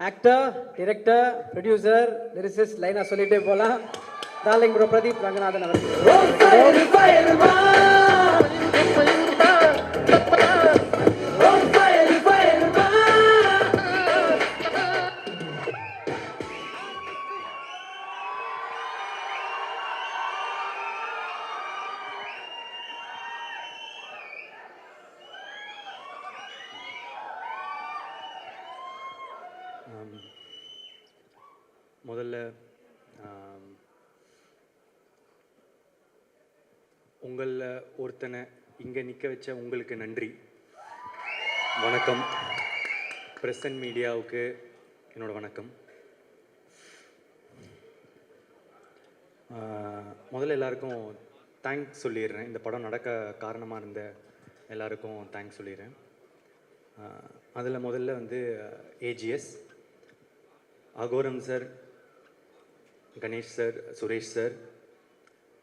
Actor, director, producer, lyricist லைனாக சொல்லிட்டே போகலாம். டார்லிங் ப்ரோ பிரதீப் ரங்கநாதன் அவர்கள். முதல்ல உங்களில் ஒருத்தனை இங்கே நிற்க வச்ச உங்களுக்கு நன்றி. வணக்கம். ப்ரெஸ் அண்ட் மீடியாவுக்கு என்னோட வணக்கம். முதல்ல எல்லாருக்கும் தேங்க்ஸ் சொல்லிடுறேன். இந்த படம் நடக்க காரணமாக இருந்த எல்லாருக்கும் தேங்க்ஸ் சொல்லிடுறேன். அதில் முதல்ல வந்து AGS, Agoram sir, Ganesh sir, Suresh sir,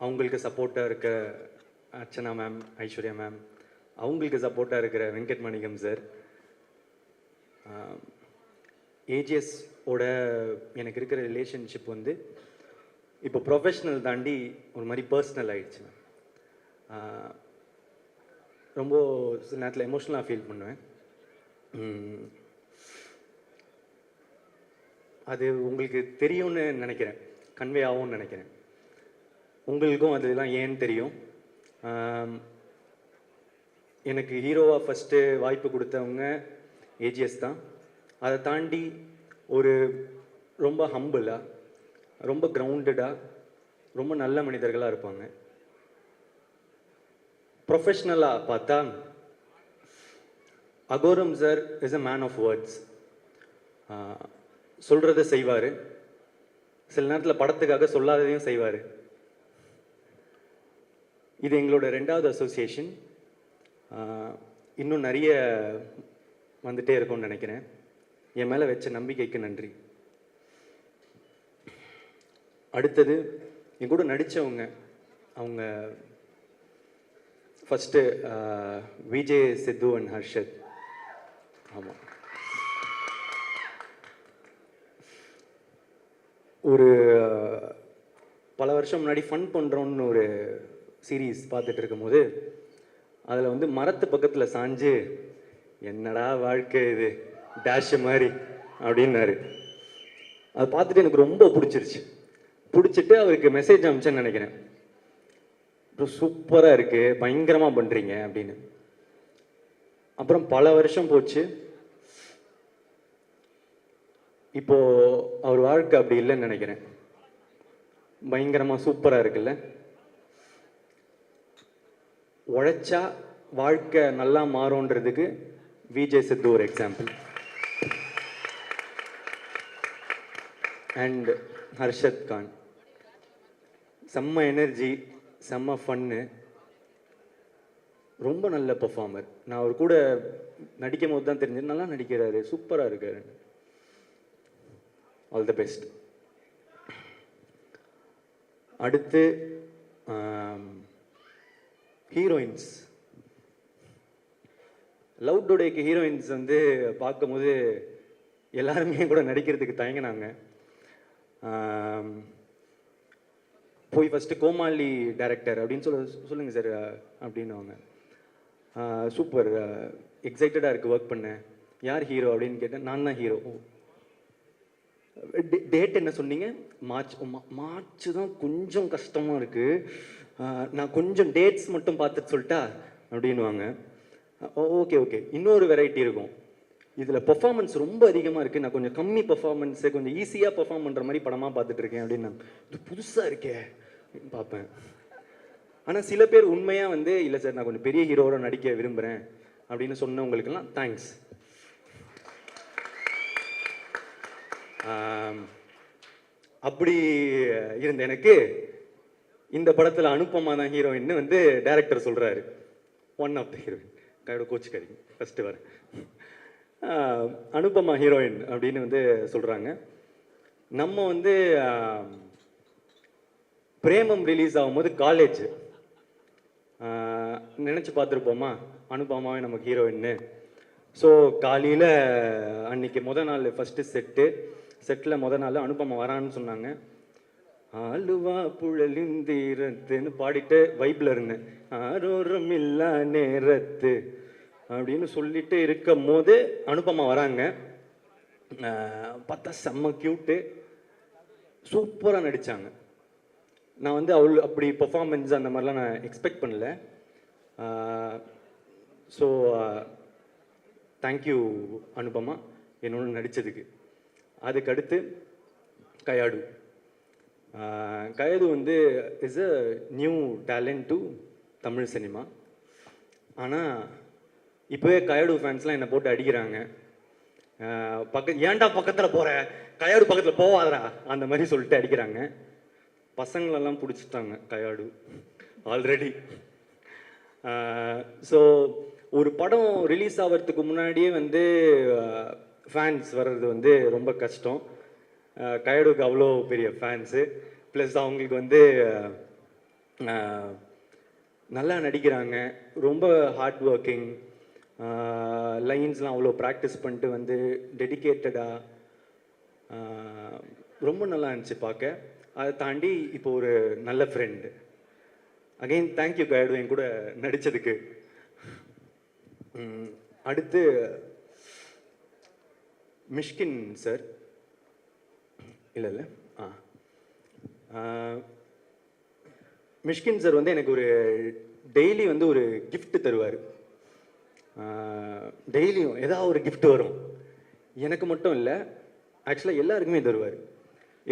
அவங்களுக்கு சப்போர்ட்டாக இருக்க அர்ச்சனா மேம், ஐஸ்வர்யா மேம், அவங்களுக்கு சப்போர்ட்டாக இருக்கிற வெங்கட் மணிகம் சார். ஏஜிஎஸோட எனக்கு இருக்கிற ரிலேஷன்ஷிப் வந்து இப்போ ப்ரொஃபஷ்னல் தாண்டி ஒரு மாதிரி பர்சனல் ஆகிடுச்சு. ரொம்ப சில நேரத்தில் எமோஷ்னலாக ஃபீல் பண்ணுவேன். அது உங்களுக்கு தெரியும்னு நினைக்கிறேன், கன்வே ஆகும்னு நினைக்கிறேன். உங்களுக்கும் அதெல்லாம் ஏன்னு தெரியும். எனக்கு ஹீரோவாக ஃபஸ்ட்டு வாய்ப்பு கொடுத்தவங்க ஏஜிஎஸ் தான். அதை தாண்டி ஒரு ரொம்ப ஹம்பிளாக, ரொம்ப கிரவுண்டடாக, ரொம்ப நல்ல மனிதர்களாக இருப்பாங்க. ப்ரொஃபஷ்னலாக பார்த்தா Agoram sir is a man of words. சொல்கிறத செய்வார், சில நேரத்தில் படத்துக்காக சொல்லாததையும் செய்வார். இது எங்களோட 2வது அசோசியேஷன். இன்னும் நிறைய வந்துட்டே இருக்கும்னு நினைக்கிறேன். என் மேலே வச்ச நம்பிக்கைக்கு நன்றி. அடுத்தது என் கூட நடித்தவங்க, அவங்க ஃபஸ்ட்டு விஜய், சித்து அண்ட் ஹர்ஷத். ஆமாம், ஒரு பல வருஷம் முன்னாடி ஃபன் பண்ணுறோன்னு ஒரு சீரீஸ் பார்த்துட்டு இருக்கும்போது அதில் வந்து மரத்து பக்கத்தில் சாஞ்சு என்னடா வாழ்க்கை இது டேஷ் மாதிரி அப்படின்னாரு. அதை பார்த்துட்டு எனக்கு ரொம்ப பிடிச்சிட்டு அவருக்கு மெசேஜ் அனுப்பிச்சேன்னு நினைக்கிறேன். இப்போ சூப்பராக இருக்குது, பயங்கரமாக பண்ணுறீங்க அப்படின்னு. அப்புறம் பல வருஷம் போச்சு. இப்போ அவர் வாழ்க்கை அப்படி இல்லைன்னு நினைக்கிறேன். பயங்கரமாக சூப்பராக இருக்குல்ல. உழைச்சா வாழ்க்கை நல்லா மாறும்ன்றதுக்கு விஜய், சித்து ஒரு எக்ஸாம்பிள். அண்ட் ஹர்ஷத் கான், செம்ம எனர்ஜி, செம்ம ஃபன்னு, ரொம்ப நல்ல பெர்ஃபார்மர். நான் அவர் கூட நடிக்கும் போது தான் தெரிஞ்சது, நல்லா நடிக்கிறாரு, சூப்பராக இருக்காரு. All the best. அடுத்து ஹீரோயின்ஸ். லவ் டுடேக்கு ஹீரோயின்ஸ் வந்து பார்க்கும்போது எல்லாருமே கூட நடிக்கிறதுக்கு தயங்கினாங்க. போய் ஃபஸ்ட்டு கோமாளி டைரக்டர் அப்படின்னு சொல்லுங்கள் சார் அப்படின்னுவாங்க. சூப்பர், எக்ஸைட்டடாக இருக்குது ஒர்க் பண்ணேன். யார் ஹீரோ அப்படின்னு கேட்டேன். நான் தான் ஹீரோ. டேட் என்ன சொன்னீங்க? மார்ச் தான் கொஞ்சம் கஷ்டமாக இருக்குது, நான் கொஞ்சம் டேட்ஸ் மட்டும் பார்த்துட்டு சொல்லிட்டா அப்படின்வாங்க. ஓகே. இன்னொரு வெரைட்டி இருக்கும், இதில் பெர்ஃபார்மன்ஸ் ரொம்ப அதிகமாக இருக்குது, நான் கொஞ்சம் கம்மி பெர்ஃபார்மன்ஸு, கொஞ்சம் ஈஸியாக பெர்ஃபார்ம் பண்ணுற மாதிரி படமாக பார்த்துட்ருக்கேன் அப்படின்னு. இது புதுசாக இருக்கே பார்ப்பேன். ஆனால் சில பேர் உண்மையாக வந்து இல்லை சார் நான் கொஞ்சம் பெரிய ஹீரோவோட நடிக்க விரும்புகிறேன் அப்படின்னு சொன்னவங்களுக்கெல்லாம் தேங்க்ஸ். அப்படி இருந்த எனக்கு இந்த படத்தில் அனுப்பமா தான் ஹீரோயின்னு வந்து டைரக்டர் சொல்கிறாரு. ஒன் ஆஃப் த ஹீரோயின், கையோட கோச்சுக்காதீங்க, ஃபஸ்ட்டு வர அனுப்பமா ஹீரோயின் அப்படின்னு வந்து சொல்கிறாங்க. நம்ம வந்து பிரேமம் ரிலீஸ் ஆகும்போது காலேஜ் நினச்சி பார்த்துருப்போமா அனுப்பமாவே நமக்கு ஹீரோயின்னு. ஸோ காலையில் அன்னைக்கு நாள் ஃபஸ்ட்டு செட்டில் நாள் அனுபமா வரான்னு சொன்னாங்க. ஆளுவா புழலிந்தீரத்துன்னு பாடிட்டு வைப்பில் இருந்தேன். ஆரோரம் இல்லா நேரத்து அப்படின்னு சொல்லிட்டு இருக்கும் போது அனுபமா வராங்க. பார்த்தா செம்ம க்யூட்டு, சூப்பராக நடித்தாங்க. நான் வந்து அப்படி பெர்ஃபார்மன்ஸ் அந்த மாதிரிலாம் நான் எக்ஸ்பெக்ட் பண்ணல. ஸோ தேங்க்யூ அனுபமா என்னோட நடித்ததுக்கு. அதுக்கடுத்து கயாடு. கயாடு வந்து is a new talent to Tamil cinema. ஆனால் இப்போவே கயாடு ஃபேன்ஸ்லாம் என்னை போட்டு அடிக்கிறாங்க. ஏன்டா பக்கத்தில் போகிற, கயாடு பக்கத்தில் போவாதரா அந்த மாதிரி சொல்லிட்டு அடிக்கிறாங்க. பசங்களெல்லாம் பிடிச்சிட்டாங்க கயாடு ஆல்ரெடி. ஸோ ஒரு படம் ரிலீஸ் ஆகிறதுக்கு முன்னாடியே வந்து ஃபேன்ஸ் வர்றது வந்து ரொம்ப கஷ்டம். கயாடுக்கு அவ்வளோ பெரிய ஃபேன்ஸு, ப்ளஸ் அவங்களுக்கு வந்து நல்லா நடிக்கிறாங்க, ரொம்ப ஹார்ட் ஒர்க்கிங், லைன்ஸ்லாம் அவ்வளோ ப்ராக்டிஸ் பண்ணிட்டு வந்து டெடிக்கேட்டடாக ரொம்ப நல்லா இருந்துச்சு பார்க்க. அதை தாண்டி இப்போ ஒரு நல்ல ஃப்ரெண்டு. அகெயின் தேங்க்யூ கயாடு என் கூட நடித்ததுக்கு. அடுத்து மிஷ்கின் சார். இல்லை மிஷ்கின் சார் வந்து எனக்கு ஒரு டெய்லி வந்து ஒரு கிஃப்ட் தருவார். டெய்லியும் ஏதாவது ஒரு கிஃப்ட் வரும். எனக்கு மட்டும் இல்லை, ஆக்சுவலாக எல்லாருக்குமே தருவார்.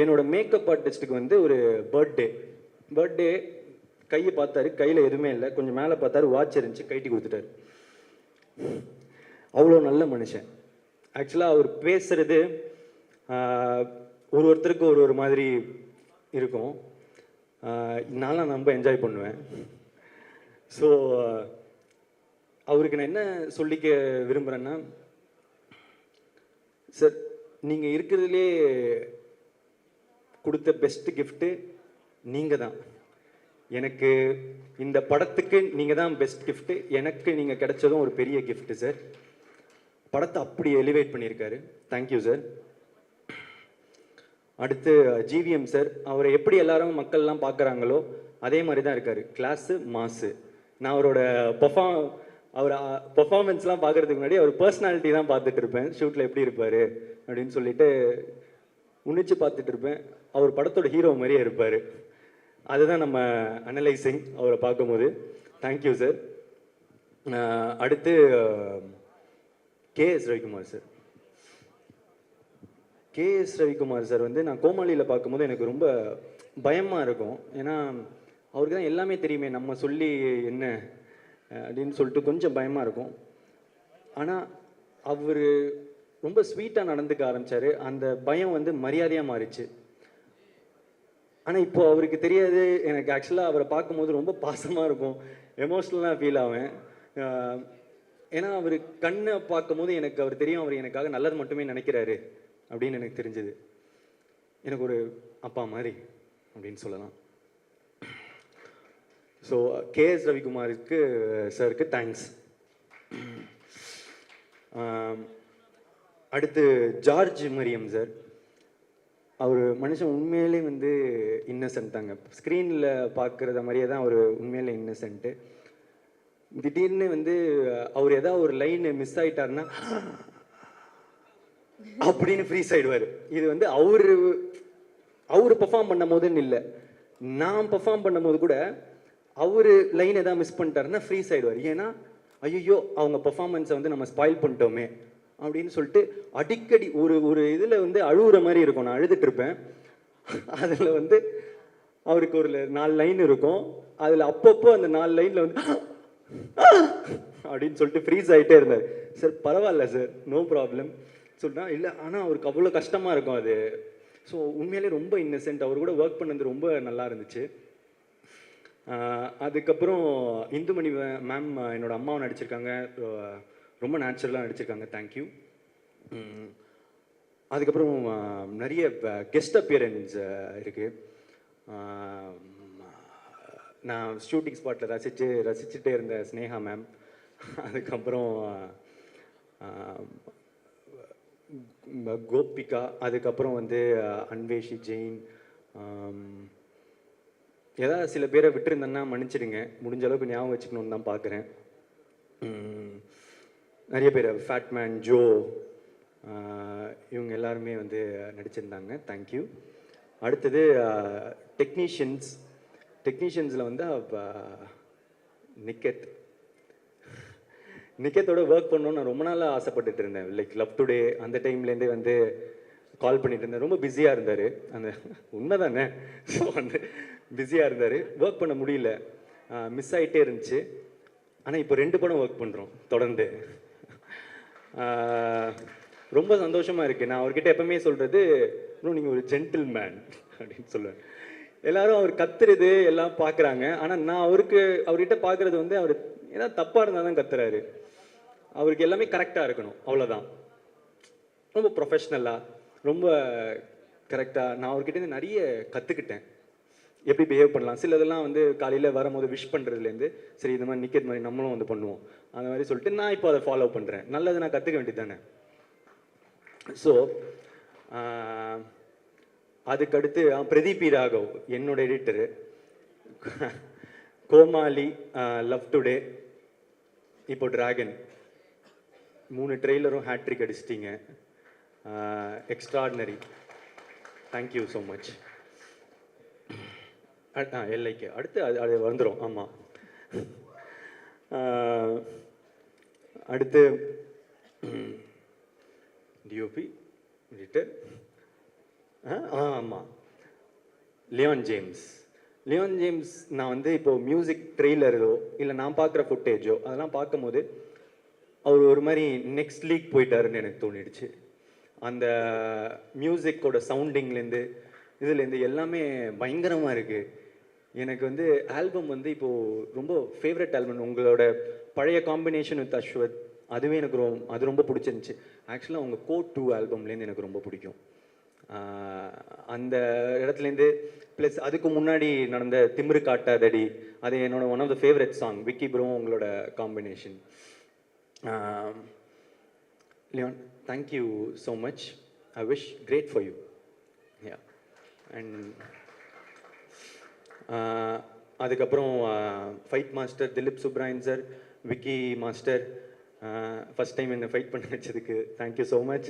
என்னோடய மேக்கப் ஆர்டிஸ்ட்டுக்கு வந்து ஒரு பர்த்டே கையை பார்த்தாரு, கையில் எதுவுமே இல்லை, கொஞ்சம் மேலே பார்த்தாரு, வாட்ச் இருந்துச்சு, கைட்டி கொடுத்துட்டாரு. அவ்வளோ நல்ல மனுஷன். ஆக்சுவலாக அவர் பேசுகிறது ஒருத்தருக்கு ஒரு மாதிரி இருக்கும். நான்லாம் ரொம்ப என்ஜாய் பண்ணுவேன். ஸோ அவருக்கு நான் என்ன சொல்லிக்க விரும்புகிறேன்னா, சார் நீங்கள் இருக்கிறதுலே கொடுத்த பெஸ்ட் கிஃப்ட்டு நீங்கள் தான். எனக்கு இந்த படத்துக்கு நீங்கள் தான் பெஸ்ட் கிஃப்ட்டு. எனக்கு நீங்கள் கிடைச்சதும் ஒரு பெரிய கிஃப்ட்டு சார். படத்தை அப்படி எலிவேட் பண்ணியிருக்காரு. Thank you sir. அடுத்து ஜிவிஎம் சார். அவரை எப்படி எல்லாரும் மக்கள்லாம் பார்க்குறாங்களோ அதே மாதிரி தான் இருக்கார். கிளாஸு மாசு. நான் அவரோட பெர்ஃபார்மன்ஸ்லாம் பார்க்குறதுக்கு முன்னாடி அவர் பர்சனாலிட்டி தான் பார்த்துட்டு இருப்பேன். ஷூட்டில் எப்படி இருப்பார் அப்படின்னு சொல்லிட்டு உன்னிச்சு பார்த்துட்டு இருப்பேன். அவர் படத்தோட ஹீரோ மாதிரியே இருப்பார். அதுதான் நம்ம அனலைசிங் அவரை பார்க்கும்போது. Thank you sir. அடுத்து KS Ravikumar sir. KS Ravikumar sir வந்து நான் கோமாளியில் பார்க்கும்போது எனக்கு ரொம்ப பயமாக இருக்கும். ஏன்னா அவருக்கு தான் எல்லாமே தெரியுமே, நம்ம சொல்லி என்ன அப்படின்னு சொல்லிட்டு கொஞ்சம் பயமாக இருக்கும். ஆனால் அவர் ரொம்ப ஸ்வீட்டாக நடந்துக்க ஆரம்பித்தார். அந்த பயம் வந்து மரியாதையாக மாறிச்சு. ஆனால் இப்போ அவருக்கு தெரியாது. எனக்கு ஆக்சுவலாக அவரை பார்க்கும்போது ரொம்ப பாசமாக இருக்கும், எமோஷ்னலாக ஃபீல் ஆவேன். ஏன்னா அவர் கண்ணை பார்க்கும்போது எனக்கு அவர் தெரியும், அவர் எனக்காக நல்லது மட்டுமே நினைக்கிறாரு அப்படின்னு எனக்கு தெரிஞ்சது. எனக்கு ஒரு அப்பா மாதிரி அப்படின்னு சொல்லலாம். ஸோ கேஎஸ் ரவிக்குமாருக்கு சாருக்கு தேங்க்ஸ். அடுத்து ஜார்ஜ் மரியம் சார். அவர் மனுஷன் உண்மையிலே வந்து இன்னசென்ட் தாங்க. ஸ்க்ரீனில் பார்க்குறத மாதிரியே தான் அவர் உண்மையிலே இன்னசென்ட்டு. திடீர்னு வந்து அவர் ஏதாவது ஒரு லைன் மிஸ் ஆகிட்டாருன்னா அப்படின்னு ஃப்ரீஸ் ஆகிடுவார். இது வந்து அவர் பெர்ஃபார்ம் பண்ணும் போதுன்னு இல்லை, நான் பெர்ஃபார்ம் பண்ணும்போது கூட அவர் லைன் எதாவது மிஸ் பண்ணிட்டாருன்னா ஃப்ரீஸ் ஆகிடுவார். ஏன்னா ஐயோ அவங்க பெர்ஃபார்மன்ஸை வந்து நம்ம ஸ்பாயில் பண்ணிட்டோமே அப்படின்னு சொல்லிட்டு அடிக்கடி ஒரு இதில் வந்து அழுகுற மாதிரி இருக்கும். நான் அழுதுட்டு இருப்பேன். அதில் வந்து அவருக்கு ஒரு 4 லைன் இருக்கும். அதில் அப்பப்போ அந்த 4 லைனில் வந்து அப்படின்னு சொல்லிட்டு ஃப்ரீஸ் ஆகிட்டே இருந்தார். சார் பரவாயில்ல சார், நோ ப்ராப்ளம் சொல்லிட்டா. இல்லை ஆனால் அவருக்கு அவ்வளோ கஷ்டமாக இருக்கும் அது. ஸோ உண்மையிலே ரொம்ப இன்னசென்ட். அவர் கூட ஒர்க் பண்ணது ரொம்ப நல்லா இருந்துச்சு. அதுக்கப்புறம் இந்துமணி மேம் என்னோட அம்மாவை நடிச்சிருக்காங்க, ரொம்ப நேச்சுரலாக நடிச்சிருக்காங்க. தேங்க்யூ. அதுக்கப்புறம் நிறைய கெஸ்ட் அப்பியரன்ஸ் இருக்குது. நான் ஷூட்டிங் ஸ்பாட்டில் ரசிச்சுட்டே இருந்த ஸ்னேகா மேம், அதுக்கப்புறம் கோபிகா, அதுக்கப்புறம் வந்து அன்வேஷி ஜெயின், ஏதாவது சில பேரை விட்டுருந்தேன்னா மன்னிச்சிடுங்க, முடிஞ்ச அளவுக்கு ஞாபகம் வச்சுக்கணுன்னு தான் பார்க்குறேன். நிறைய பேர் ஃபேட்மேன், ஜோ, இவங்க எல்லாருமே வந்து நடிச்சிருந்தாங்க. தேங்க்யூ. அடுத்தது டெக்னீஷியன்ஸில் வந்து நிக்கத்தோட ஒர்க் பண்ணணும்னு நான் ரொம்ப நாளாக ஆசைப்பட்டுட்டு இருந்தேன். லைக் லவ் டுடே அந்த டைம்லேருந்தே வந்து கால் பண்ணிட்டு இருந்தேன். ரொம்ப பிஸியாக இருந்தார், அந்த உண்மை தானே. ஸோ வந்து பிஸியாக இருந்தார், ஒர்க் பண்ண முடியல, மிஸ் ஆகிட்டே இருந்துச்சு. ஆனால் இப்போ 2 படம் ஒர்க் பண்ணுறோம் தொடர்ந்து. ரொம்ப சந்தோஷமாக இருக்குது. நான் அவர்கிட்ட எப்பவுமே சொல்கிறது, இன்னும் நீங்கள் ஒரு ஜென்டில் மேன் அப்படின்னு சொல்லுவேன். எல்லாரும் அவர் கத்துறது எல்லாம் பார்க்குறாங்க, ஆனால் நான் அவர்கிட்ட பார்க்குறது வந்து அவர் ஏதாவது தப்பாக இருந்தால் தான் கத்துறாரு. அவருக்கு எல்லாமே கரெக்டாக இருக்கணும், அவ்வளோதான். ரொம்ப ப்ரொஃபஷ்னலாக, ரொம்ப கரெக்டாக. நான் அவர்கிட்ட நிறைய கற்றுக்கிட்டேன், எப்படி பிஹேவ் பண்ணலாம். சிலதெல்லாம் வந்து காலையில் வரும்போது விஷ் பண்ணுறதுலேருந்து, சரி இந்த மாதிரி நிற்கிறது மாதிரி நம்மளும் வந்து பண்ணுவோம், அந்த மாதிரி சொல்லிட்டு நான் இப்போ அதை ஃபாலோ பண்ணுறேன். நல்லது நான் கற்றுக்க வேண்டியது தானே. ஸோ அதுக்கடுத்து பிரதீப் பி. ராகவ், என்னோட எடிட்டரு. கோமாளி, லவ் டுடே, இப்போ டிராகன், 3 ட்ரெய்லரும் ஹேட்ரிக் அடிச்சிட்டிங்க. Extraordinary, thank you so much. எல்லைக்கு அடுத்து அது வந்துடும். ஆமாம், அடுத்து டிஓபி, எடிட்டர். ஆமாம், லியான் ஜேம்ஸ். நான் வந்து இப்போது மியூசிக் ட்ரெய்லரோ இல்லை நான் பார்க்குற ஃபுட்டேஜோ அதெல்லாம் பார்க்கும்போது அவர் ஒரு மாதிரி நெக்ஸ்ட் லீக் போயிட்டாருன்னு எனக்கு தோணிடுச்சு. அந்த மியூசிக்கோட சவுண்டிங்லேருந்து இதுலேருந்து எல்லாமே பயங்கரமாக இருக்குது. எனக்கு வந்து ஆல்பம் வந்து இப்போது ரொம்ப ஃபேவரட் ஆல்பம். உங்களோட பழைய காம்பினேஷன் வித் அஸ்வத், அதுவே எனக்கு அது ரொம்ப பிடிச்சிருந்துச்சு. ஆக்சுவலாக உங்கள் கோட் 2 ஆல்பம்லேருந்து எனக்கு ரொம்ப பிடிக்கும். அந்த இடத்துலேருந்து ப்ளஸ் அதுக்கு முன்னாடி நடந்த திமிரு காட்டாதடி, அது என்னோட one of the favourite song. Vicky bro உங்களோட combination. Leon, thank you so much. I wish great for you. Yeah. And அதுக்கப்புறம் fight master Dhilip Subbarayan sir, Vicky master, first time என்னை ஃபைட் பண்ண வச்சதுக்கு தேங்க்யூ ஸோ மச்.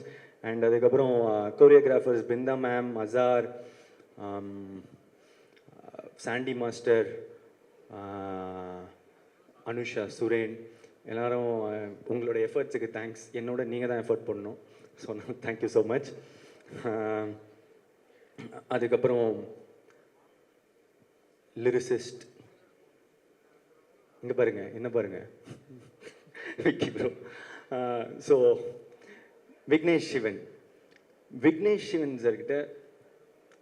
அண்ட் அதுக்கப்புறம் choreographers Brinda ma'am, Azar, Sandy master, Anusha, Suren, எல்லாரும் உங்களோட எஃபர்ட்ஸுக்கு thanks. என்னோட நீங்கள் தான் எஃபர்ட் பண்ணணும். So thank you so much. அதுக்கப்புறம் லிரிசிஸ்ட், இங்கே பாருங்கள், என்ன பாருங்கள், விக்கி ப்ரோ. ஸோ விக்னேஷ் சிவன் சார்கிட்ட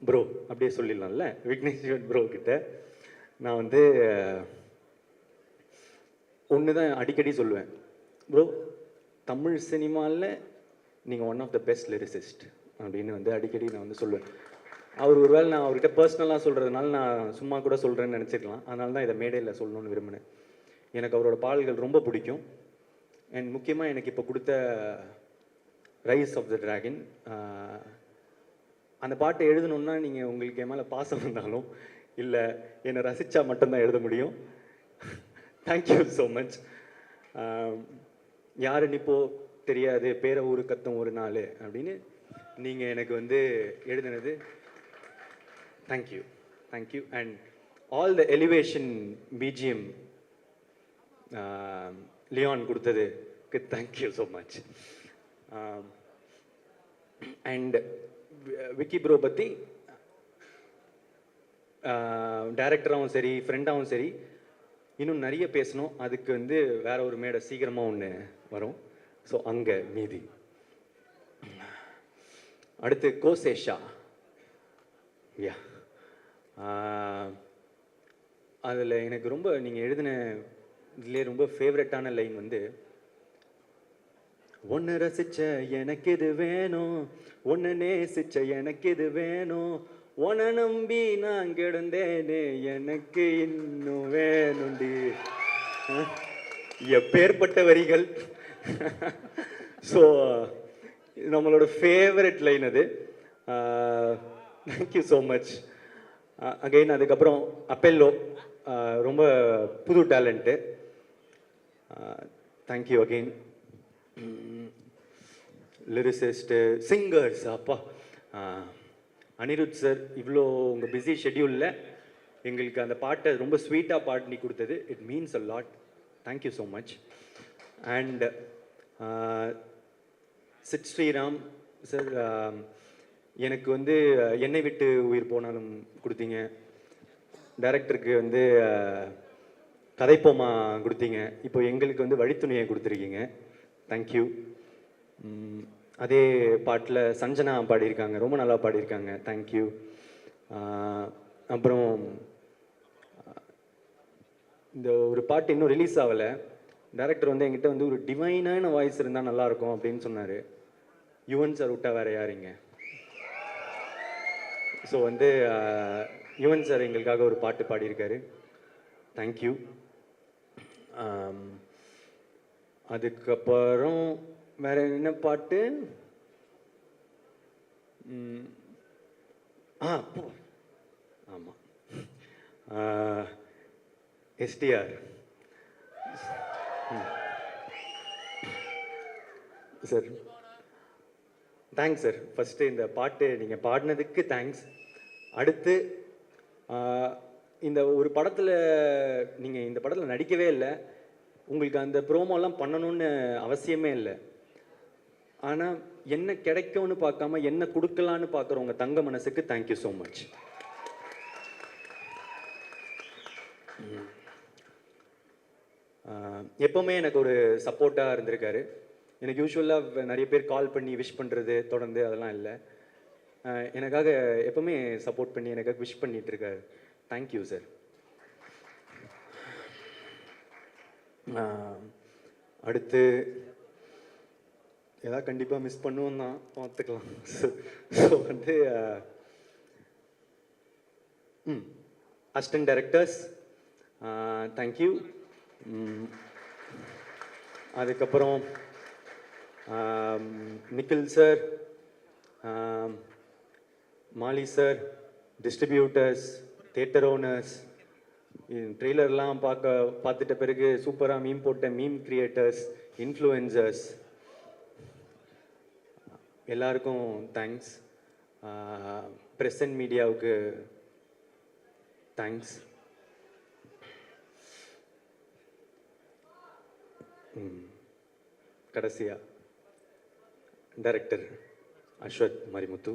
ப்ரோ அப்படியே சொல்லிடலாம்ல. விக்னேஷ் சிவன் ப்ரோ கிட்ட நான் வந்து ஒன்று தான் அடிக்கடி சொல்லுவேன், ப்ரோ தமிழ் சினிமாவில் நீங்கள் one of the best lyricist அப்படின்னு வந்து அடிக்கடி நான் வந்து சொல்லுவேன். அவர் ஒருவேளை நான் அவர்கிட்ட பர்சனலாக சொல்கிறதுனால நான் சும்மா கூட சொல்கிறேன்னு நினச்சிக்கலாம். அதனால தான் இதை மேடையில் சொல்லணும்னு விரும்பினேன். எனக்கு அவரோட பாடல்கள் ரொம்ப பிடிக்கும். அண்ட் முக்கியமாக எனக்கு இப்போ கொடுத்த ரைஸ் ஆஃப் த டிராகன், அந்த பாட்டை எழுதணுன்னா நீங்கள் உங்களுக்கு என் மேலே பாசம் இருந்தாலும் இல்லை என்னை ரசித்தா மட்டும்தான் எழுத முடியும். Thank you so much. யாருன்னு இப்போ தெரியாது, பேர ஊரு கத்தம் ஒரு நாள் அப்படின்னு நீங்கள் எனக்கு வந்து எழுதினது, thank you. And all the elevation BGM Leon கொடுத்ததுக்கு thank you so much. And Vicky bro பற்றி டைரக்டராகவும் சரி, ஃப்ரெண்டாகவும் சரி, இன்னும் நிறைய பேசணும். அதுக்கு வந்து வேற ஒரு மேடை சீக்கிரமாக ஒன்று வரும். ஸோ அங்கே மீதி. அடுத்து கோசேஷா. யா, அதில் எனக்கு ரொம்ப நீங்கள் எழுதின இதுலேயே ரொம்ப ஃபேவரட்டான லைன் வந்து, ஒன்று ரசிச்ச எனக்கு இது வேணும், ஒன்று நேசிச்ச எனக்கு இது வேணும், உன நம்பி நான் கிடந்தேனே எனக்கு இன்னும் வேணுண்டி. எப்பேற்பட்ட வரிகள். ஸோ நம்மளோட ஃபேவரட் லைன் அது. Thank you so much. அகெயின் அதுக்கப்புறம் அப்பெல்லோ ரொம்ப புது talent. Thank you again. Lyricist, singers, அப்பா அனிருத் சார் இவ்வளோ உங்கள் பிஸி ஷெட்யூலில் எங்களுக்கு அந்த பாட்டை ரொம்ப ஸ்வீட்டாக பாடி கொடுத்தது. It means a lot. Thank you so much. And Sid Sriram sir, எனக்கு வந்து என்னை விட்டு உயிர் போனாலும் கொடுத்தீங்க. டைரக்டருக்கு வந்து கதைப்போமா கொடுத்தீங்க. இப்போ எங்களுக்கு வந்து வழித்துணையை கொடுத்துருக்கீங்க. தேங்க்யூ. அதே பாட்டில் சஞ்சனா பாடியிருக்காங்க, ரொம்ப நல்லா பாடியிருக்காங்க. தேங்க்யூ. அப்புறம் இந்த ஒரு பாட்டு இன்னும் ரிலீஸ் ஆகலை. டைரக்டர் வந்து என்கிட்ட வந்து ஒரு டிவைனான வாய்ஸ் இருந்தால் நல்லாயிருக்கும் அப்படின்னு சொன்னார். யுவன் சார் விட்டா வேறு யாருங்க? ஸோ வந்து யுவன் சார் எங்களுக்காக ஒரு பாட்டு பாடியிருக்காரு. தேங்க்யூ. அதுக்கப்புறம் வேற என்ன பாட்டு? ஆமாம், STR sir. Thanks sir. First இந்த பாட்டு நீங்கள் பாடினதுக்கு தேங்க்ஸ். அடுத்து இந்த ஒரு படத்தில் நீங்கள் இந்த படத்தில் நடிக்கவே இல்லை, உங்களுக்கு அந்த ப்ரோமோலாம் பண்ணணும்னு அவசியமே இல்லை. ஆனால் என்ன கிடைக்கும்னு பார்க்காம என்ன கொடுக்கலான்னு பார்க்குறவங்க தங்க மனசுக்கு தேங்க்யூ ஸோ மச். எப்போவுமே எனக்கு ஒரு சப்போர்ட்டாக இருந்திருக்காரு. எனக்கு யூஸ்வலாக நிறைய பேர் கால் பண்ணி விஷ் பண்ணுறது தொடர்ந்து அதெல்லாம் இல்லை. எனக்காக எப்போவுமே சப்போர்ட் பண்ணி எனக்காக விஷ் பண்ணிகிட்டு இருக்காரு. Thank you sir. அடுத்து ஏதாவது கண்டிப்பாக மிஸ் பண்ணுவோம் தான், பார்த்துக்கலாம். ஸோ வந்து அசிஸ்டன்ட் டைரக்டர்ஸ் தேங்க்யூ. அதுக்கப்புறம் நிக்கில் சார், மாலி சார், டிஸ்ட்ரிபியூட்டர்ஸ், தியேட்டர் ஓனர்ஸ், ட்ரெய்லர்லாம் பார்த்துட்ட பிறகு சூப்பராக மீம் போட்ட மீம் கிரியேட்டர்ஸ், இன்ஃப்ளூயன்சர்ஸ் எல்லாருக்கும் தேங்க்ஸ். ப்ரெஸ் அண்ட் மீடியாவுக்கு தேங்க்ஸ். கடைசியா டைரக்டர் அஸ்வத் மரிமுத்து.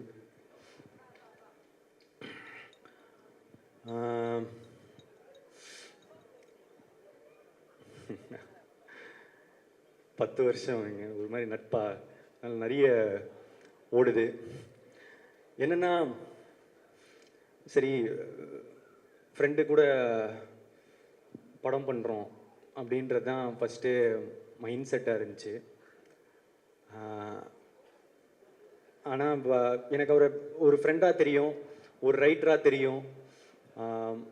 பத்து வருஷம் ஒரு மாதிரி நட்பா நிறைய ஓடுது. என்னன்னா, சரி ஃப்ரெண்டு கூட படம் பண்ணுறோம் அப்படின்றது தான் ஃபஸ்ட்டு மைண்ட் செட்டாக இருந்துச்சு. ஆனால் எனக்கு ஒரு ஃப்ரெண்டாக தெரியும், ஒரு ரைட்டராக தெரியும்,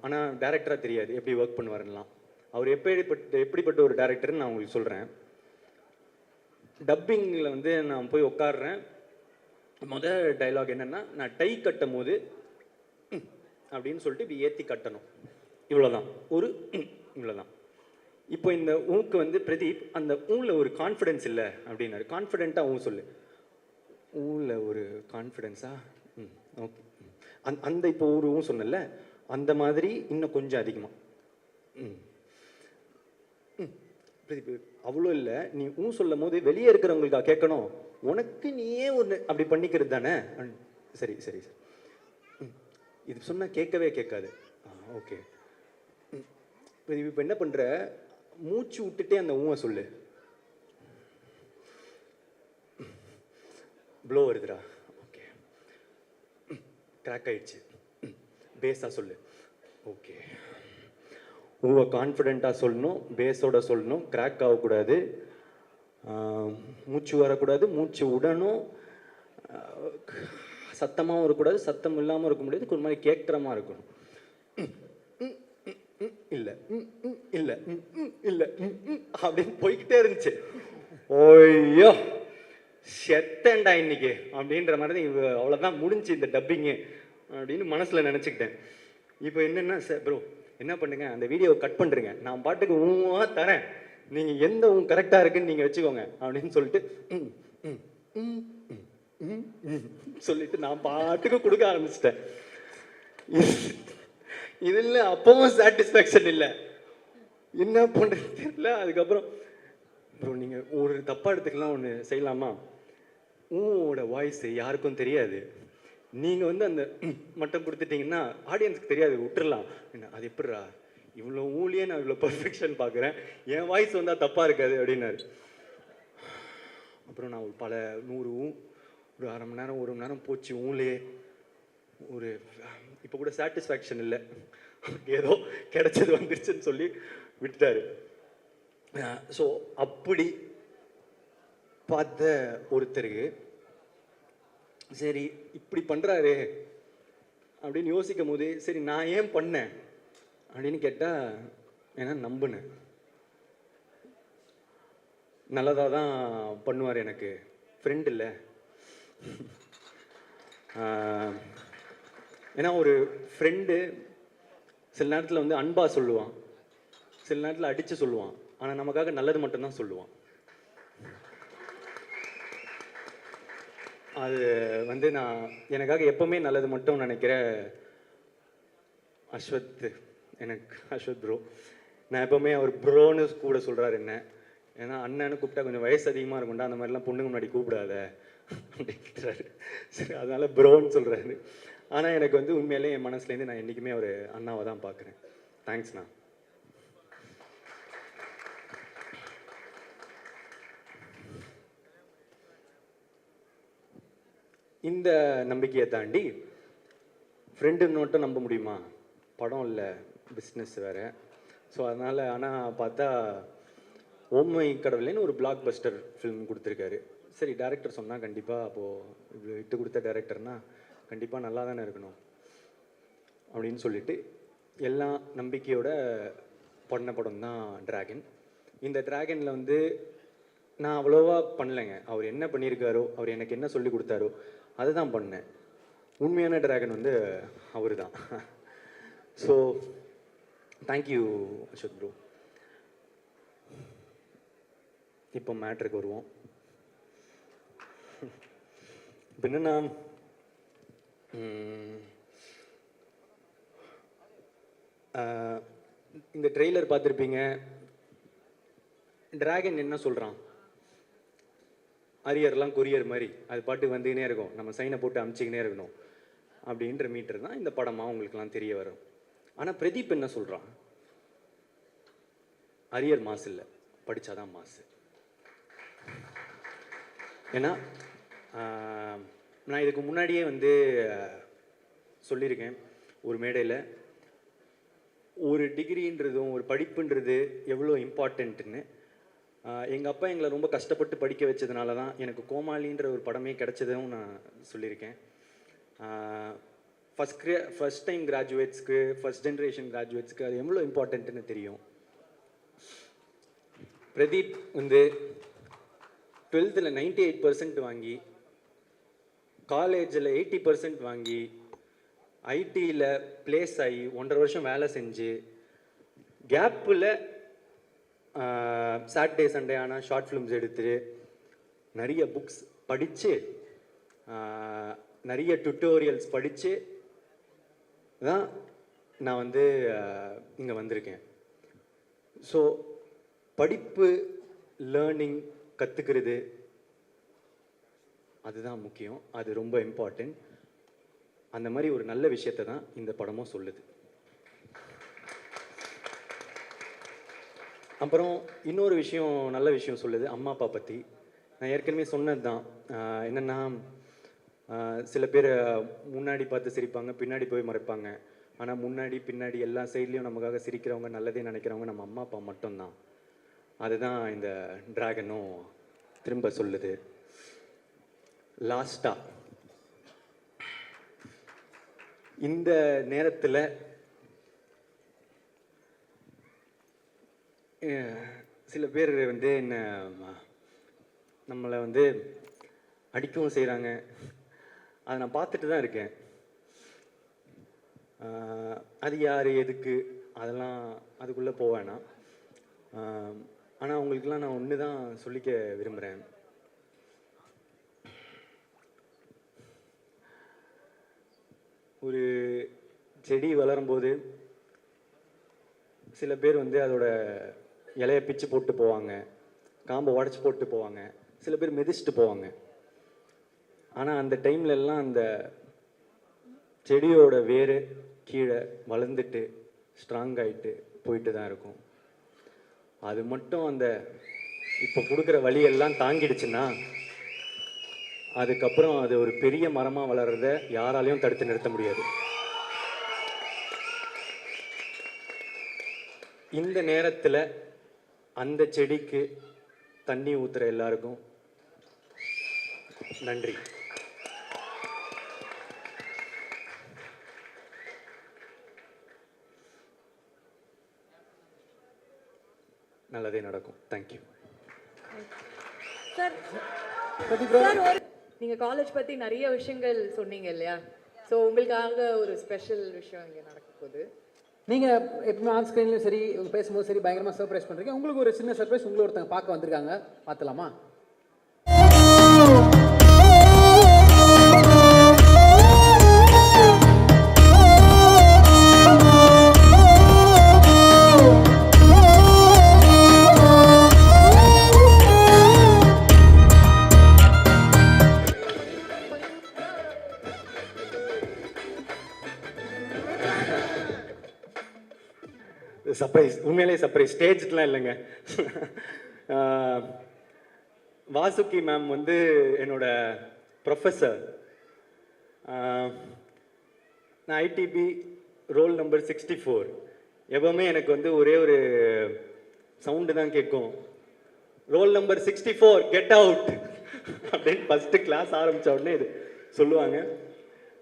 ஆனால் டைரக்டராக தெரியாது எப்படி ஒர்க் பண்ணுவாருலாம். அவர் எப்படிப்பட்ட ஒரு டைரக்டர்னு நான் உங்களுக்கு சொல்கிறேன். டப்பிங்கில் வந்து நான் போய் உட்காடுறேன். முதல் டைலாக் என்னென்னா, நான் டை கட்டும் போது அப்படின்னு சொல்லிட்டு இப்படி ஏற்றி கட்டணும், இவ்வளோதான். இவ்வளோதான். இப்போ இந்த ஊக்கு வந்து பிரதீப் அந்த ஊரில் ஒரு கான்ஃபிடென்ஸ் இல்லை அப்படின்னாரு. கான்ஃபிடென்ட்டாக ஊ சொல்லு. ஊரில் ஒரு கான்ஃபிடென்ஸா? ஓகே. அந்த இப்போ ஒரு ஊ சொன்னல, அந்த மாதிரி இன்னும் கொஞ்சம் அதிகமாக. பிரதீப் அவ்வளோ இல்லை, நீ சொல்லும் போது வெளியே இருக்கிறவங்களுக்கா கேட்கணும், உனக்கு நீயே ஒன்று அப்படி பண்ணிக்கிறது தானே. சரி சரி சார். இது சொன்னால் கேட்கவே கேட்காது. ஓகே. இப்போ என்ன பண்ணுற, மூச்சு விட்டுட்டே அந்த ஊவை சொல்லு. ப்ளோ வருதுடா. ஓகே. கிராக் ஆயிடுச்சு. பேஸாக சொல்லு. ஓகே. ஊவை கான்ஃபிடென்ட்டாக சொல்லணும், பேஸோட சொல்லணும், கிராக் ஆகக்கூடாது, மூச்சு வரக்கூடாது, மூச்சு விடணும், சத்தமாகவும் இருக்கக்கூடாது, சத்தம் இல்லாமல் இருக்க முடியாது, ஒரு மாதிரி கேட்குற மாதிரி இருக்கணும். இல்லை இல்லை இல்லை அப்படின்னு போய்கிட்டே இருந்துச்சு. ஓய்யோ செத்தேன்டா இன்னைக்கு அப்படின்ற மாதிரி தான் அவ்வளோதான் முடிஞ்சு இந்த டப்பிங்கு அப்படின்னு மனசில் நினச்சிக்கிட்டேன். இப்போ என்னென்னா சார் ப்ரோ என்ன பண்ணுங்க அந்த வீடியோவை கட் பண்ணுறேங்க, நான் பாட்டுக்கு ஊவாக தரேன், நீங்கள் எந்த கரெக்டாக இருக்குன்னு நீங்கள் வச்சுக்கோங்க அப்படின்னு சொல்லிட்டு சொல்லிட்டு நான் பாட்டுக்கு கொடுக்க ஆரம்பிச்சிட்டேன். இதில் அப்பவும் சாட்டிஸ்ஃபேக்ஷன் இல்லை, என்ன பண்ணுறது தெரியல. அதுக்கப்புறம் ப்ரோ நீங்கள் ஒரு தப்பாக எடுத்துக்கலாம் ஒன்று செய்யலாமா, ஊவோட வாய்ஸ் யாருக்கும் தெரியாது, நீங்கள் வந்து அந்த மட்டும் கொடுத்துட்டீங்கன்னா ஆடியன்ஸுக்கு தெரியாது விட்டுறலாம். என்ன அது எப்படிரா இவ்வளோ ஊழியே நான் இவ்வளோ பர்ஃபெக்ஷன் பார்க்குறேன், என் வாய்ஸ் வந்தால் தப்பாக இருக்காது அப்படின்னாரு. அப்புறம் நான் ஒரு பல 100 ஒரு அரை மணி நேரம் 1 மணி நேரம் போச்சு ஊன்லேயே. ஒரு இப்போ கூட சாட்டிஸ்ஃபேக்ஷன் இல்லை, ஏதோ கிடைச்சது வந்துருச்சுன்னு சொல்லி விட்டுட்டாரு. ஸோ அப்படி பார்த்த ஒருத்தருக்கு சரி இப்படி பண்ணுறாரு அப்படின்னு யோசிக்கும் போது சரி நான் ஏன் பண்ணேன் அப்படின்னு கேட்டால் ஏன்னா நம்பினேன் நல்லதாக தான் பண்ணுவார், எனக்கு ஃப்ரெண்ட் இல்லை. ஏன்னா ஒரு ஃப்ரெண்டு சில நேரத்தில் வந்து அன்பாக சொல்லுவான், சில நேரத்தில் அடித்து சொல்லுவான், ஆனால் நமக்காக நல்லது மட்டும்தான் சொல்லுவான். அது வந்து நான் எனக்காக எப்போவுமே நல்லது மட்டும் நினைக்கிற அஸ்வத், எனக்கு அஸ்வத் ப்ரோ. நான் எப்போவுமே அவர் ப்ரோன்னு கூட சொல்கிறார் என்ன, ஏன்னா அண்ணன்னு கூப்பிட்டா கொஞ்சம் வயசு அதிகமாக இருக்கும்டா, அந்த மாதிரிலாம் பொண்ணுங்க முன்னாடி கூப்பிடாத அப்படின்றாரு. சரி அதனால் ப்ரோன்னு சொல்கிறாரு. ஆனால் எனக்கு வந்து உண்மையிலே என் மனசுலேருந்து நான் என்றைக்குமே ஒரு அண்ணாவை தான் பார்க்குறேன். தேங்க்ஸ்ண்ணா. இந்த நம்பிக்கையை தாண்டி ஃப்ரெண்டுன்னு மட்டும் நம்ப முடியுமா, படம் இல்லை பிஸ்னஸ் வேறு. ஸோ அதனால் ஆனால் பார்த்தா ஓமை கடவுளேன்னு ஒரு பிளாக் பஸ்டர் ஃபிலிம் கொடுத்துருக்காரு. சரி டேரக்டர் சொன்னால் கண்டிப்பாக அப்போது இவ்வளோ இட்டு கொடுத்த டேரக்டர்னால் கண்டிப்பாக நல்லா தானே இருக்கணும் அப்படின்னு சொல்லிட்டு எல்லா நம்பிக்கையோட பண்ண படம் தான் டிராகன். இந்த டிராகனில் வந்து நான் அவ்வளோவா பண்ணலைங்க, அவர் என்ன பண்ணியிருக்காரோ, அவர் எனக்கு என்ன சொல்லி கொடுத்தாரோ அதை தான் பண்ணேன். உண்மையான டிராகன் வந்து அவர் தான். So thank you Ashok bro. இப்போ மேட்ருக்கு வருவோம். இப்போ என்னன்னா இந்த ட்ரெய்லர் பார்த்துருப்பீங்க. டிராகன் என்ன சொல்கிறான், அரியர்லாம் கொரியர் மாதிரி அது பாட்டு வந்துக்கினே இருக்கும், நம்ம சைனை போட்டு அமுச்சிக்கினே இருக்கணும் அப்படின்ற மீட்டர் தான் இந்த படமாக உங்களுக்குலாம் தெரிய வரும். ஆனால் பிரதீப் என்ன சொல்கிறான், அரியர் மாசு இல்லை, படித்தாதான் மாசு. ஏன்னா நான் இதுக்கு முன்னாடியே வந்து சொல்லியிருக்கேன் ஒரு மேடையில், ஒரு டிகிரின்றதும் ஒரு படிப்புன்றது எவ்வளோ இம்பார்ட்டண்ட்டுன்னு. எங்கள் அப்பா எங்களை ரொம்ப கஷ்டப்பட்டு படிக்க வச்சதுனால தான் எனக்கு கோமாளின்ற ஒரு படமே கிடைச்சதும் நான் சொல்லியிருக்கேன். ஃபஸ்ட் டைம் கிராஜுவேட்ஸ்க்கு, ஃபஸ்ட் ஜென்ரேஷன் கிராஜுவேட்ஸ்க்கு அது எவ்வளோ இம்பார்ட்டண்ட்டுன்னு தெரியும். பிரதீப் வந்து 12th 98% வாங்கி, காலேஜில் 80% வாங்கி, ஐடியில் பிளேஸ் ஆகி 1.5 வருஷம் வேலை செஞ்சு, கேப்பில் சாட்டர்டே சண்டே ஆனால் ஷார்ட் ஃபிலிம்ஸ் எடுத்து, நிறைய புக்ஸ் படித்து, நிறைய டுட்டோரியல்ஸ் படித்து தான் நான் வந்து இங்கே வந்திருக்கேன். ஸோ படிப்பு, லேர்னிங், கற்றுக்கிறது அதுதான் முக்கியம், அது ரொம்ப இம்பார்ட்டண்ட். அந்த மாதிரி ஒரு நல்ல விஷயத்தை தான் இந்த படமும் சொல்லுது. அப்புறம் இன்னொரு விஷயம், நல்ல விஷயம் சொல்லுது அம்மா அப்பா பற்றி. நான் ஏற்கனவே சொன்னது தான், என்னென்னா சில பேர் முன்னாடி பார்த்து சிரிப்பாங்க, பின்னாடி போய் மறைப்பாங்க. ஆனால் முன்னாடி பின்னாடி எல்லா சைட்லேயும் நமக்காக சிரிக்கிறவங்க, நல்லதே நினைக்கிறவங்க நம்ம அம்மா அப்பா மட்டும்தான். அதுதான் இந்த டிராகனும் திரும்ப சொல்லுது. லாஸ்ட்டாக இந்த நேரத்தில் சில பேர் வந்து என்ன நம்மளை வந்து அடிக்கவும் செய்கிறாங்க. அதை நான் பார்த்துட்டு தான் இருக்கேன். அது யார், எதுக்கு, அதெல்லாம் அதுக்குள்ளே போவேனா. ஆனால் உங்களுக்கெல்லாம் நான் ஒன்று தான் சொல்லிக்க விரும்புகிறேன். ஒரு செடி வளரும்போது சில பேர் வந்து அதோட இலையை பிச்சு போட்டு போவாங்க, காம்பை உடச்சி போட்டு போவாங்க, சில பேர் மிதிச்சுட்டு போவாங்க. ஆனால் அந்த டைம்ல எல்லாம் அந்த செடியோட வேறு கீழே வளர்ந்துட்டு ஸ்ட்ராங் ஆகிட்டு போயிட்டு தான் இருக்கும். அது மட்டும் அந்த இப்போ கொடுக்குற வழியெல்லாம் தாங்கிடுச்சுன்னா அதுக்கப்புறம் அது ஒரு பெரிய மரமாக வளர்றத யாராலையும் தடுத்து நிறுத்த முடியாது. இந்த நேரத்தில் அந்த செடிக்கு தண்ணி ஊற்றுற எல்லாருக்கும் நன்றி. நல்லதே நடக்கும். Thank you sir. நீங்க காலேஜ் பத்தி நிறைய விஷயங்கள் சொன்னீங்க இல்லையா? ஸோ உங்களுக்காக ஒரு ஸ்பெஷல் விஷயம் இங்கே நடக்க போகுது. நீங்கள் எப்பவுமே ஆன் ஸ்க்ரீன்லையும் சரி பேசும்போது சரி பயங்கரமாக சர்ப்ரைஸ் பண்ணுறீங்க. உங்களுக்கு ஒரு சின்ன சர்ப்ரைஸ் உங்களை ஒருத்தங்க பார்க்க வந்திருக்காங்க, பார்த்துலாமா? சர்ப்ரைஸ், உண்மையிலே சர்ப்ரைஸ், ஸ்டேஜ்லாம் இல்லைங்க. வாசுகி மேம் வந்து என்னோட ப்ரொஃபஸர். நான் ஐடிபி ரோல் நம்பர் 64. எப்பவுமே எனக்கு வந்து ஒரே ஒரு சவுண்டு தான் கேட்கும், ரோல் நம்பர் 64 கெட் அவுட் அப்படின்னு ஃபஸ்ட்டு கிளாஸ் ஆரம்பித்த உடனே இது சொல்லுவாங்க.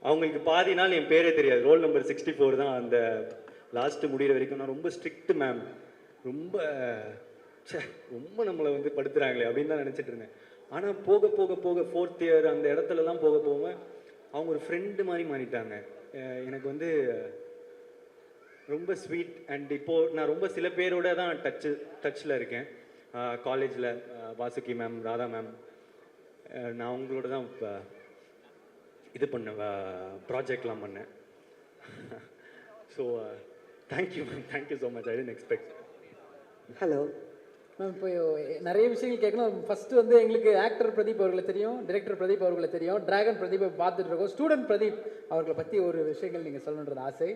அவங்களுக்கு பாதி நாள் என் பேரே தெரியாது, ரோல் நம்பர் 64 தான். அந்த லாஸ்ட்டு முடிகிற வரைக்கும் நான் ரொம்ப ஸ்ட்ரிக்ட்டு மேம், ரொம்ப ரொம்ப நம்மளை வந்து படுத்துகிறாங்களே அப்படின்னு தான் நினச்சிட்டு இருந்தேன். ஆனால் போக போக போக 4th இயர் அந்த இடத்துலலாம் போக போக அவங்க ஒரு ஃப்ரெண்டு மாதிரி மாறிட்டாங்க. எனக்கு வந்து ரொம்ப ஸ்வீட். அண்ட் இப்போது நான் ரொம்ப சில பேரோட தான் டச்சில் இருக்கேன். காலேஜில் வாசுகி மேம், ராதா மேம், நான் அவங்களோட தான் இப்போ இது பண்ணேன், ப்ராஜெக்ட்லாம் பண்ணேன். So thank you ma'am, thank you so much. I tend expect. Hello ma'am, இப்போ நிறைய விஷயங்கள் கேட்கணும். ஃபஸ்ட்டு வந்து எங்களுக்கு ஆக்டர் பிரதீப் அவர்களை தெரியும், டிரெக்டர் பிரதீப் அவர்களை தெரியும், டிராகன் பிரதீப் பார்த்துட்டு இருக்கோம். ஸ்டூடெண்ட் பிரதீப் அவர்களை பற்றி ஒரு விஷயங்கள் நீங்கள் சொல்லணுன்றது ஆசை.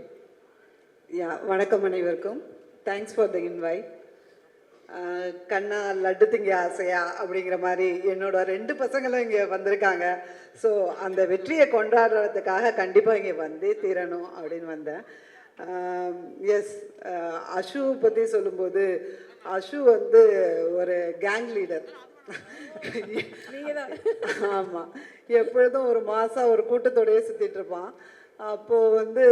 வணக்கம் அனைவருக்கும். Thanks for the invite. Kanna Laddu Thinna Aasaiya அப்படிங்கிற மாதிரி என்னோட 2 பசங்களும் இங்கே வந்திருக்காங்க. ஸோ அந்த வெற்றியை கொண்டாடுறதுக்காக கண்டிப்பாக இங்கே வந்தே தீரணும் அப்படின்னு வந்தேன். எஸ், அஷு பற்றி சொல்லும்போது, அஷு வந்து ஒரு கேங் லீடர். ஆமாம், எப்பொழுதும் ஒரு மாதம் ஒரு கூட்டத்தோடையே சுற்றிட்டு இருப்பான். அப்போது வந்து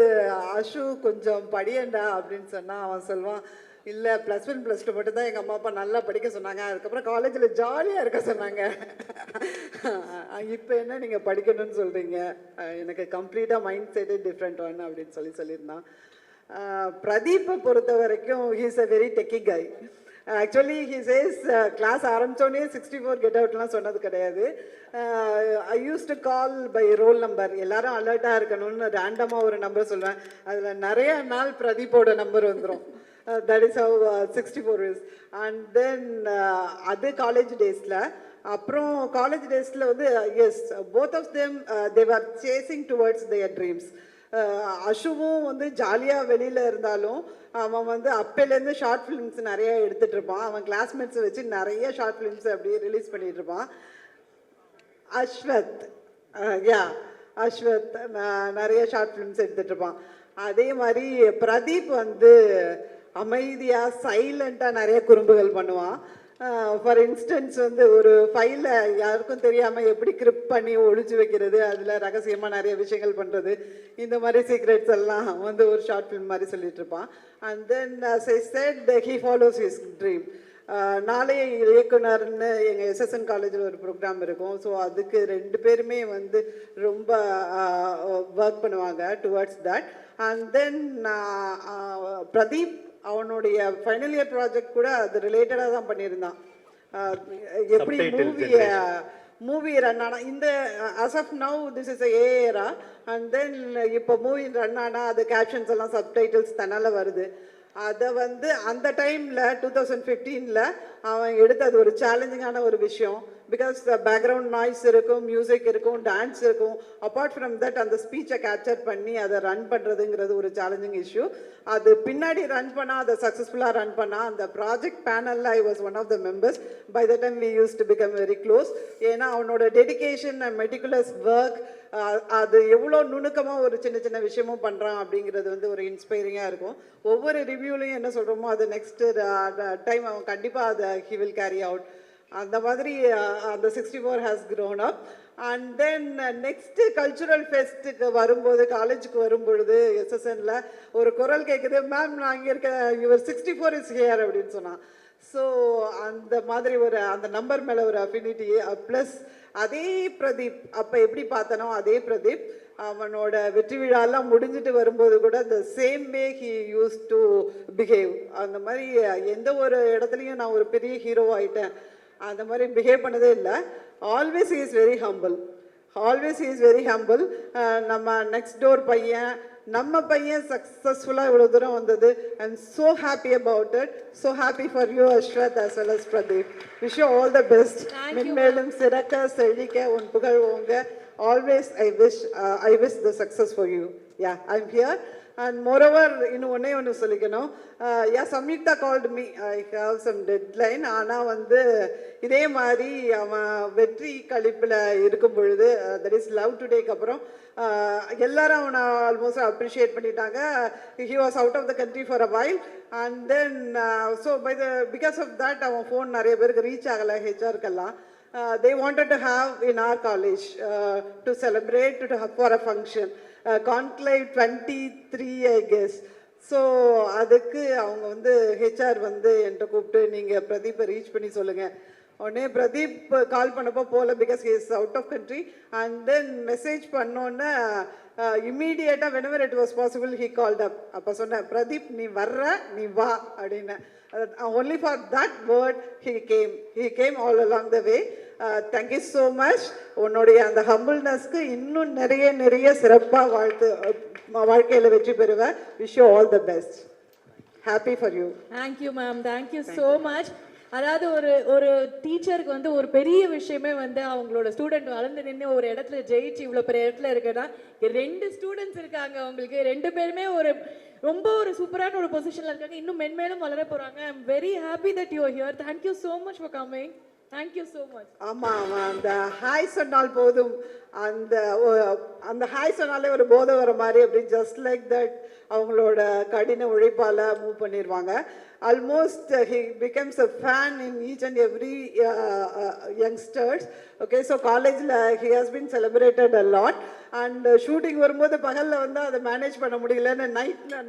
அஷு கொஞ்சம் படியண்டா அப்படின்னு சொன்னால் அவன் சொல்லுவான், இல்லை +1 +2 மட்டும் தான் எங்கள் அம்மா அப்பா நல்லா படிக்க சொன்னாங்க, அதுக்கப்புறம் காலேஜில் ஜாலியாக இருக்க சொன்னாங்க. இப்போ என்ன நீங்கள் படிக்கணும்னு சொல்கிறீங்க, எனக்கு கம்ப்ளீட்டாக மைண்ட் செட்டே டிஃப்ரெண்ட் ஒன் அப்படின்னு சொல்லியிருந்தான். பிரதீப்பை பொறுத்த வரைக்கும் he's a very techie guy. Actually he says class ஆரம்பித்தோடனே 64 கெட் அவுட்லாம் சொன்னது கிடையாது. I use to call by roll number. எல்லாரும் அலர்ட்டாக இருக்கணும்னு ரேண்டமாக ஒரு நம்பர் சொல்லுவேன். அதில் நிறைய நாள் பிரதீப்போட நம்பர் வந்துடும். That is how 64 is. And then அது காலேஜ் டேஸில். அப்புறம் காலேஜ் டேஸில் வந்து yes, both of them they were chasing towards their dreams. அஷுவும் வந்து ஜாலியாக வெளியில் இருந்தாலும் அவன் வந்து அப்போலேருந்து ஷார்ட் ஃபிலிம்ஸ் நிறைய எடுத்துகிட்டு இருப்பான். அவன் கிளாஸ்மேட்ஸை வச்சு நிறைய ஷார்ட் ஃபிலிம்ஸ் அப்படியே ரிலீஸ் பண்ணிகிட்டு இருப்பான். அஸ்வத், அஸ்வத் நிறைய ஷார்ட் ஃபிலிம்ஸ் எடுத்துகிட்டு இருப்பான். அதே மாதிரி பிரதீப் வந்து அமைதியாக சைலண்ட்டாக நிறைய குறும்புகள் பண்ணுவான். ஃபார் இன்ஸ்டன்ஸ் வந்து ஒரு ஃபைலை யாருக்கும் தெரியாமல் எப்படி கிரிப் பண்ணி ஒழிச்சு வைக்கிறது, அதில் ரகசியமாக நிறைய விஷயங்கள் பண்ணுறது, இந்த மாதிரி சீக்ரெட்ஸ் எல்லாம் வந்து ஒரு ஷார்ட் ஃபிலிம் மாதிரி சொல்லிட்டு இருப்பான். And then as I said, he follows his dream. நாளைய இயக்குனர்னு எங்கள் எஸ்எஸ்என் காலேஜில் ஒரு ப்ரோக்ராம் இருக்கும். ஸோ அதுக்கு 2 பேருமே வந்து ரொம்ப ஒர்க் பண்ணுவாங்க towards that. And then Pradeep அவனுடைய ஃபைனல் இயர் ப்ராஜெக்ட் கூட அது ரிலேட்டடாக தான் பண்ணியிருந்தான். எப்படி மூவி ரன் ஆனா இந்த as of now this is a era and then இப்போ மூவி ரன் ஆனா அது கேப்ஷன்ஸ் எல்லாம் சப்டைட்டில்ஸ் தன்னால வருது. அதை வந்து அந்த டைமில் 2015ல் அவன் எடுத்தது ஒரு சேலஞ்சிங்கான ஒரு விஷயம். பிகாஸ் பேக்ரவுண்ட் நாய்ஸ் இருக்கும், மியூசிக் இருக்கும், டான்ஸ் இருக்கும். அப்பார்ட் ஃப்ரம் தட் அந்த ஸ்பீச்சை கேப்சர் பண்ணி அதை ரன் பண்ணுறதுங்கிறது ஒரு சேலஞ்சிங் இஷ்யூ. அது பின்னாடி ரன் பண்ணால் அதை சக்ஸஸ்ஃபுல்லாக ரன் பண்ணால் அந்த ப்ராஜெக்ட் பேனலில் I was one of the members. By the time we use to become very close. ஏன்னா அவனோட டெடிகேஷன் அண்ட் மெட்டிகுலஸ் ஒர்க், அது எவ்வளோ நுணுக்கமாக ஒரு சின்ன சின்ன விஷயமும் பண்ணுறான் அப்படிங்கிறது வந்து ஒரு இன்ஸ்பைரிங்காக இருக்கும். ஒவ்வொரு ரிவ்யூலையும் என்ன சொல்கிறோமோ அது நெக்ஸ்ட்டு டைம் அவன் கண்டிப்பாக அதை ஹி வில் கேரி அவுட். அந்த மாதிரி அந்த 64 has grown up. And then next cultural ஃபெஸ்ட்டுக்கு வரும்போது, காலேஜுக்கு வரும்பொழுது எஸ்எஸ்எனில் ஒரு குரல் கேட்குது, மேம் நான் இங்கே இருக்க, யுவர் 64 இஸ் ஹியர் அப்படின்னு சொன்னான். ஸோ அந்த மாதிரி ஒரு அந்த நம்பர் மேலே ஒரு அஃபினிட்டி. ப்ளஸ் அதே பிரதீப் அப்போ எப்படி பார்த்தனோ அதே பிரதீப் அவனோட வெற்றி விழாலாம் முடிஞ்சிட்டு வரும்போது கூட the same way he used to behave. அந்த மாதிரி எந்த ஒரு இடத்துலையும் நான் ஒரு பெரிய ஹீரோ ஆகிட்டேன் அந்த மாதிரி பிஹேவ் பண்ணதே இல்லை. Always he is very humble. Always he is very humble. நம்ம நெக்ஸ்ட் டோர் பையன், நம்ம பையன் சக்ஸஸ்ஃபுல்லாக இவ்வளோ தூரம் வந்தது. I am so happy about it. So happy for you Ashrat as well as Pradeep. Wish you all the best. மென்மேலும் சிறக்க செழிக்க உன் புகழ் ஓங்க. Always I wish the success for you. Yeah I am here. And moreover இன்னும் ஒன்று சொல்லிக்கணும். Yeah Samyuktha called me, I have some deadline. ஆனால் வந்து இதே மாதிரி அவன் வெற்றி கழிப்பில் இருக்கும் பொழுது, தட் இஸ் லவ் டுடேக்கு அப்புறம் எல்லாரும் அவனை ஆல்மோஸ்ட் அப்ரிஷியேட் பண்ணிட்டாங்க. He was out of the country for a while. And then so because of that அவன் ஃபோன் நிறைய பேருக்கு ரீச் ஆகலை, ஹெச்ஆருக்கெல்லாம். They wanted to have in our college to celebrate for a function. Conclave 23 I guess. So அதுக்கு அவங்க வந்து HR வந்து என்கிட்ட கூப்பிட்டு நீங்கள் பிரதீப்பை ரீச் பண்ணி சொல்லுங்கள். உடனே பிரதீப் கால் பண்ணப்போ போகல, because he is out of country. And then message பண்ணோன்னே இம்மீடியட்டாக whenever it was possible he called up. அப்போ சொன்னேன், பிரதீப் நீ வர்ற, நீ வா அப்படின்னு. Only for that word he came all along the way. Thank you so much. உன்னுடைய அந்த ஹம்பிள்னஸ்க்கு இன்னும் நிறைய சிறப்பாக வாழ்க்கையில் வெற்றி பெறுவேன். Wish you all the best. Happy for you. Thank you ma'am, thank you so much. அதாவது ஒரு டீச்சருக்கு வந்து ஒரு பெரிய விஷயமே வந்து அவங்களோட ஸ்டூடெண்ட் வளர்ந்து நின்று ஒரு இடத்துல ஜெயிச்சு இவ்வளோ பெரிய இடத்துல இருக்குன்னா, 2 ஸ்டூடெண்ட்ஸ் இருக்காங்க அவங்களுக்கு. 2 பேருமே ரொம்ப ஒரு சூப்பரான ஒரு பொசிஷனில் இருக்காங்க. இன்னும் மென்மேலும் வளர போகிறாங்க. I am very happy that you are here. Thank you so much for coming. Thank you so much. ஆமாம், அந்த ஹாய் சொன்னால் போதும், அந்த ஹாய் சொன்னாலே ஒரு போதை வர மாதிரி அப்படி ஜஸ்ட் லைக் தட் அவங்களோட கடின உழைப்பால் மூவ் பண்ணிடுவாங்க. Almost he becomes a fan in each and every youngsters. Okay, so காலேஜில் he has been celebrated a lot. And shooting வரும்போது பகலில் வந்து அதை மேனேஜ் பண்ண முடியலன்னு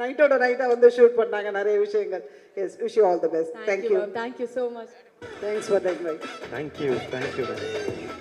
நைட்டோட நைட்டாக வந்து ஷூட் பண்ணாங்க நிறைய விஷயங்கள். Yes, wish you all the best. Thank you. Thank you so much. Thanks for the invite. Thank you.